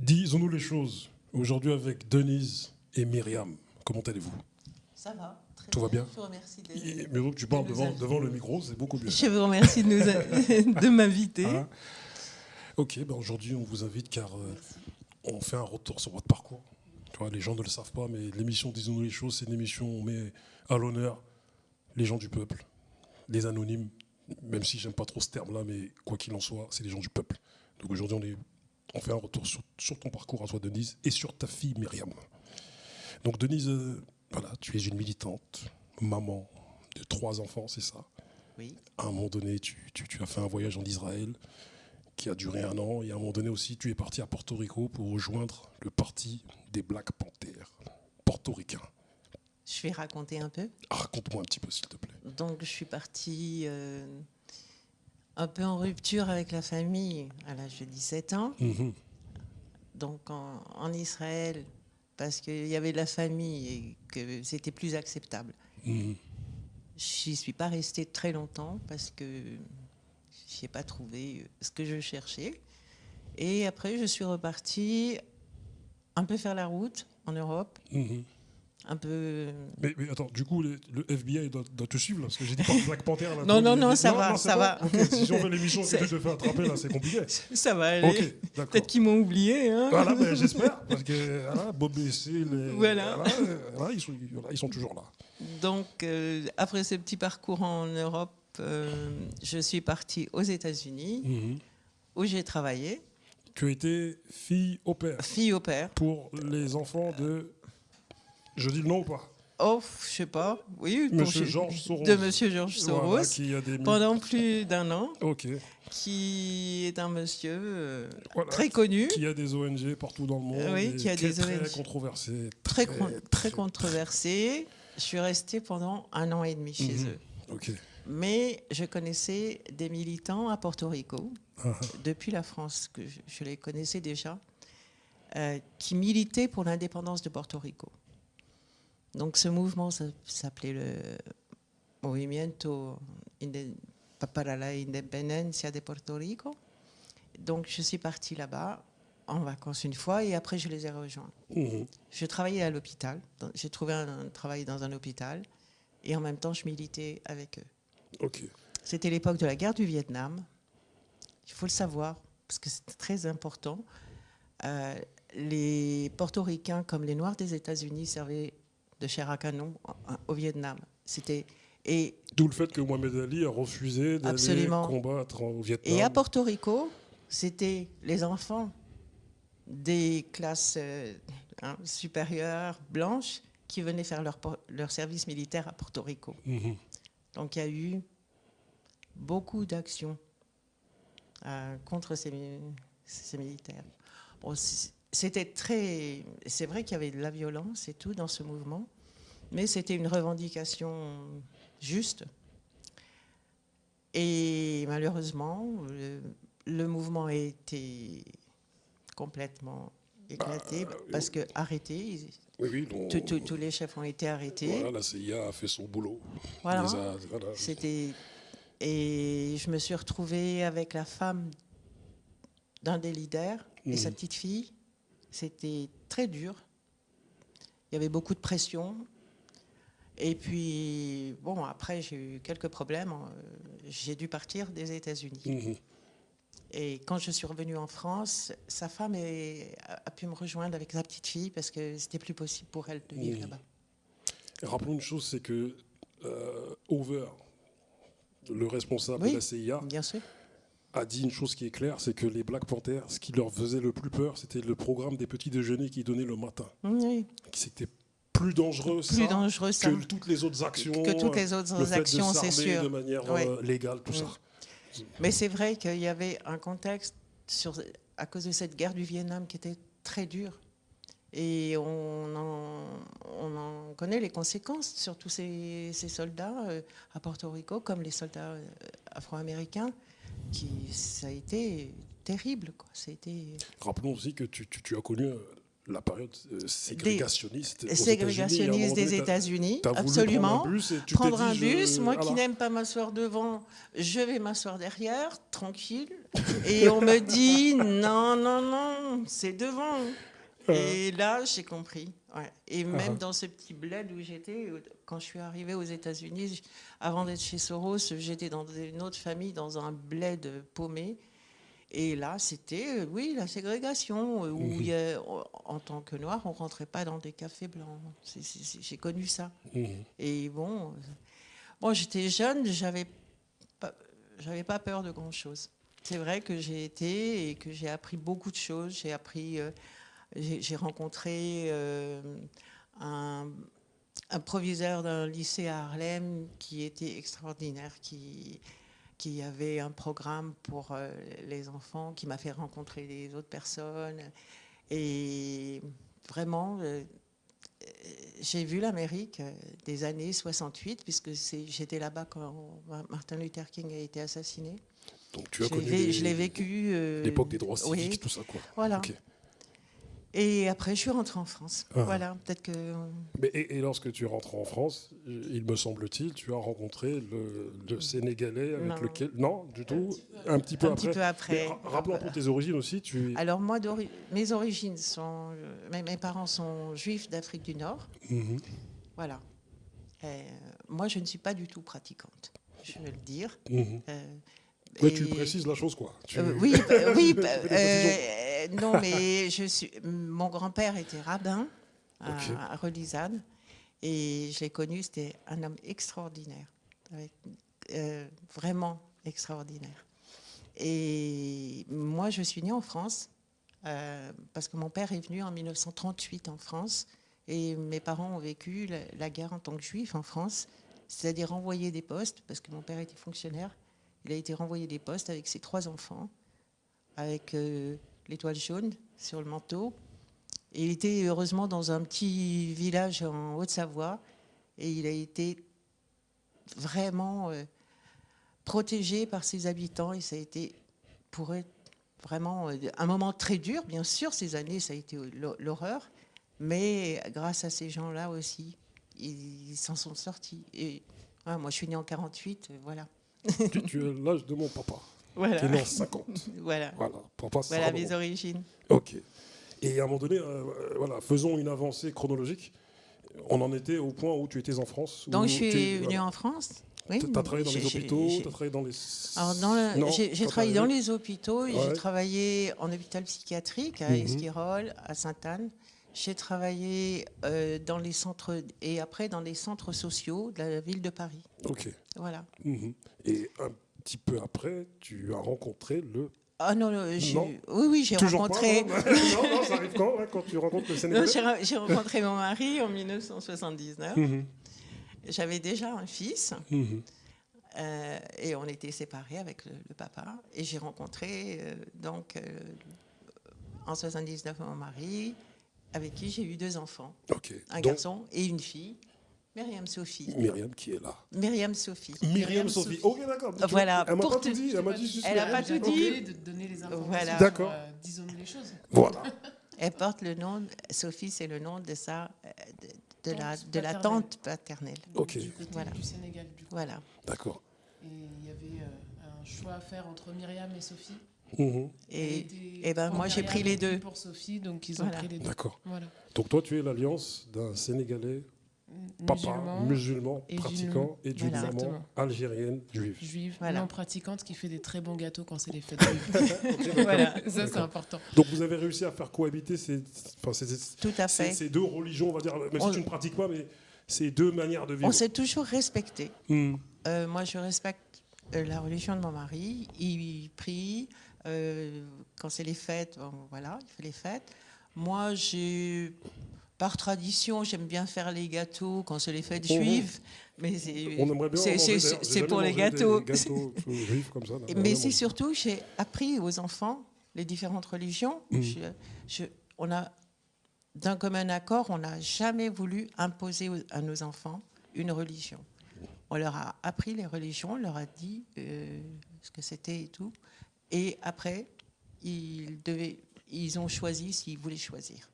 Disons-nous les choses. Aujourd'hui avec Denise et Myriam. Comment allez-vous? Ça va. Tout va bien? Je vous remercie Mais tu parles devant le micro, c'est beaucoup mieux. Je vous remercie de m'inviter. Hein? Ok, aujourd'hui on vous invite car on fait un retour sur votre parcours. Tu vois, les gens ne le savent pas, mais l'émission Disons-nous les choses, c'est une émission où on met à l'honneur les gens du peuple, les anonymes, même si j'aime pas trop ce terme-là, mais quoi qu'il en soit, c'est les gens du peuple. Donc aujourd'hui on fait un retour sur ton parcours à toi Denise et sur ta fille Myriam. Donc Denise, voilà, tu es une militante, maman de 3 enfants, c'est ça? Oui. À un moment donné, tu as fait un voyage en Israël qui a duré 1 an. Et à un moment donné aussi, tu es parti à Porto Rico pour rejoindre le parti des Black Panthers portoricains. Je vais raconter un peu. Raconte-moi un petit peu, s'il te plaît. Donc, je suis partie un peu en rupture avec la famille à l'âge de 17 ans. Mm-hmm. Donc, en Israël, parce qu'il y avait de la famille et que c'était plus acceptable. Mm-hmm. Je n'y suis pas restée très longtemps parce que je n'ai pas trouvé ce que je cherchais. Et après, je suis repartie un peu faire la route en Europe. Mm-hmm. Un peu. Mais attends, du coup, le FBI doit te suivre là, parce que j'ai dit par Black Panther. Là, non, ça va. Okay, si on fait l'émission que tu te fais attraper, là, c'est compliqué. Ça va aller. Okay, peut-être qu'ils m'ont oublié. Hein. Voilà, ben, j'espère, parce que voilà, Bob et Cécile, voilà. Ils sont toujours là. Donc, après ce petit parcours en Europe, je suis partie aux États-Unis, Mm-hmm. où j'ai travaillé. Tu as été fille au père. Fille au père. Pour les enfants de. Je dis le nom ou pas? Oh, je sais pas. Oui, Monsieur Georges Soros. De Monsieur Georges Soros. Voilà, qui a des pendant plus d'1 an. Ok. Qui est un monsieur voilà, très connu. Qui a des ONG partout dans le monde. Oui, qui a des très ONG. Controversé. Très controversé. Je suis restée pendant 1 an et demi chez eux. Ok. Mais je connaissais des militants à Porto Rico, depuis la France, que je les connaissais déjà, qui militaient pour l'indépendance de Porto Rico. Donc ce mouvement s'appelait le Movimiento para la Independencia de Porto Rico. Donc je suis partie là-bas en vacances une fois et après je les ai rejoints. Je travaillais à l'hôpital. J'ai trouvé un travail dans un hôpital et en même temps je militais avec eux. Okay. C'était l'époque de la guerre du Vietnam. Il faut le savoir parce que c'est très important. Les Portoricains comme les Noirs des États-Unis servaient de chair à canon au Vietnam. D'où le fait que Mohamed Ali a refusé d'aller combattre au Vietnam. Et à Porto Rico, c'était les enfants des classes supérieures blanches qui venaient faire leur service militaire à Porto Rico. Mm-hmm. Donc il y a eu beaucoup d'actions contre ces militaires. Bon, c'est vrai qu'il y avait de la violence et tout dans ce mouvement, mais c'était une revendication juste. Et malheureusement, le mouvement a été complètement éclaté parce que arrêté. Oui, tous les chefs ont été arrêtés. Voilà, la CIA a fait son boulot. Voilà. Et je me suis retrouvée avec la femme d'un des leaders et sa petite fille. C'était très dur. Il y avait beaucoup de pression. Et puis, bon, après, j'ai eu quelques problèmes. J'ai dû partir des États-Unis. Mm-hmm. Et quand je suis revenue en France, sa femme a pu me rejoindre avec sa petite fille parce que c'était plus possible pour elle de vivre là-bas. Et rappelons une chose, c'est que Hoover, le responsable de la CIA, bien sûr, a dit une chose qui est claire, c'est que les Black Panthers, ce qui leur faisait le plus peur, c'était le programme des petits déjeuners qu'ils donnaient le matin. Oui. C'était plus dangereux que toutes les autres actions. Que toutes les autres actions, c'est sûr. De manière légale, tout ça. Mais c'est vrai qu'il y avait un contexte à cause de cette guerre du Vietnam qui était très dur. Et on en connaît les conséquences sur tous ces soldats à Porto Rico, comme les soldats afro-américains. Ça a été terrible. Quoi. Rappelons aussi que tu as connu la période ségrégationniste des États-Unis, absolument. Prendre un bus, moi qui n'aime pas m'asseoir devant, je vais m'asseoir derrière, tranquille. Et on me dit non, non, non, c'est devant. Et là, j'ai compris. Ouais. Et même dans ce petit bled où j'étais, quand je suis arrivée aux États-Unis, avant d'être chez Soros, j'étais dans une autre famille, dans un bled paumé. Et là, c'était, oui, la ségrégation, où en tant que noir, on ne rentrait pas dans des cafés blancs. J'ai connu ça. Et bon, j'étais jeune, j'avais pas peur de grand-chose. C'est vrai que j'ai été et que j'ai appris beaucoup de choses. J'ai rencontré un proviseur d'un lycée à Harlem qui était extraordinaire, qui avait un programme pour les enfants, qui m'a fait rencontrer les autres personnes. Et vraiment, j'ai vu l'Amérique des années 68, puisque j'étais là-bas quand Martin Luther King a été assassiné. Donc tu as connu je l'ai vécu. L'époque des droits civiques, tout ça, quoi. Voilà. Okay. Et après, je suis rentrée en France. Voilà, peut-être que... Et lorsque tu rentres en France, il me semble-t-il, tu as rencontré le Sénégalais avec lequel... Non, du tout. Un petit peu après. Rappelons pour tes origines aussi. Alors moi, mes origines sont... Mes parents sont juifs d'Afrique du Nord. Voilà. Moi, je ne suis pas du tout pratiquante, je vais le dire. Mais tu précises la chose, quoi. Oui, non, mais mon grand-père était rabbin à Relisade, et je l'ai connu, c'était un homme extraordinaire, vraiment extraordinaire. Et moi, je suis née en France, parce que mon père est venu en 1938 en France, et mes parents ont vécu la guerre en tant que juifs en France, c'est-à-dire renvoyer des postes, parce que mon père était fonctionnaire. Il a été renvoyé des postes avec ses 3 enfants, avec l'étoile jaune sur le manteau. Et il était heureusement dans un petit village en Haute-Savoie. Et il a été vraiment protégé par ses habitants. Et ça a été pour eux vraiment un moment très dur. Bien sûr, ces années, ça a été l'horreur. Mais grâce à ces gens-là aussi, ils s'en sont sortis. Et moi, je suis née en 48, voilà. Tu as l'âge de mon papa, voilà. qui est né en 50. Voilà. Papa, voilà mes origines. Ok. Et à un moment donné, faisons une avancée chronologique. On en était au point où tu étais en France. Donc je suis venue en France. Oui. Tu as travaillé dans les hôpitaux, tu as travaillé dans les... Alors j'ai travaillé dans les hôpitaux, j'ai travaillé en hôpital psychiatrique à Esquirol, à Sainte-Anne. J'ai travaillé dans les centres et après dans les centres sociaux de la ville de Paris. Ok. Voilà. Et un petit peu après, tu as rencontré le... Ah non, oui, j'ai rencontré... non, ça arrive quand tu rencontres le Sénégalais? J'ai rencontré mon mari en 1979. J'avais déjà un fils. Et on était séparés avec le papa. Et j'ai rencontré en 79 mon mari, avec qui j'ai eu 2 enfants. Un garçon et une fille. Myriam Sophie. Myriam qui est là. Myriam Sophie. Myriam Sophie. Ok, d'accord. Voilà. Elle m'a pas tout dit. Elle m'a dit juste. Elle n'a pas tout dit. De donner les informations. Voilà. D'accord. Disons-nous les choses. Voilà. Elle porte le nom. Sophie, c'est le nom de la tante paternelle. Ok. Du côté du Sénégal, du coup. Voilà. D'accord. Et il y avait un choix à faire entre Myriam et Sophie. Et ben moi j'ai pris les 2 pour Sophie, donc ils ont pris les 2. D'accord. Voilà. Donc toi tu es l'alliance d'un Sénégalais musulman pratiquant et d'une maman algérienne juive non pratiquante qui fait des très bons gâteaux quand c'est les fêtes juives. Voilà, ça c'est important. Donc vous avez réussi à faire cohabiter tout à fait. Ces 2 religions, on va dire, même si tu ne pratiques pas, mais ces 2 manières de vivre. On s'est toujours respecté. Moi je respecte la religion de mon mari, il prie. Quand c'est les fêtes, voilà, il fait les fêtes. Moi, par tradition, j'aime bien faire les gâteaux quand c'est les fêtes juives, mais c'est pour les gâteaux. Des gâteaux juifs comme ça. Mais c'est surtout, j'ai appris aux enfants les différentes religions. On a, d'un commun accord, on n'a jamais voulu imposer à nos enfants une religion. On leur a appris les religions, on leur a dit ce que c'était et tout. Et après, ils ont choisi s'ils voulaient choisir.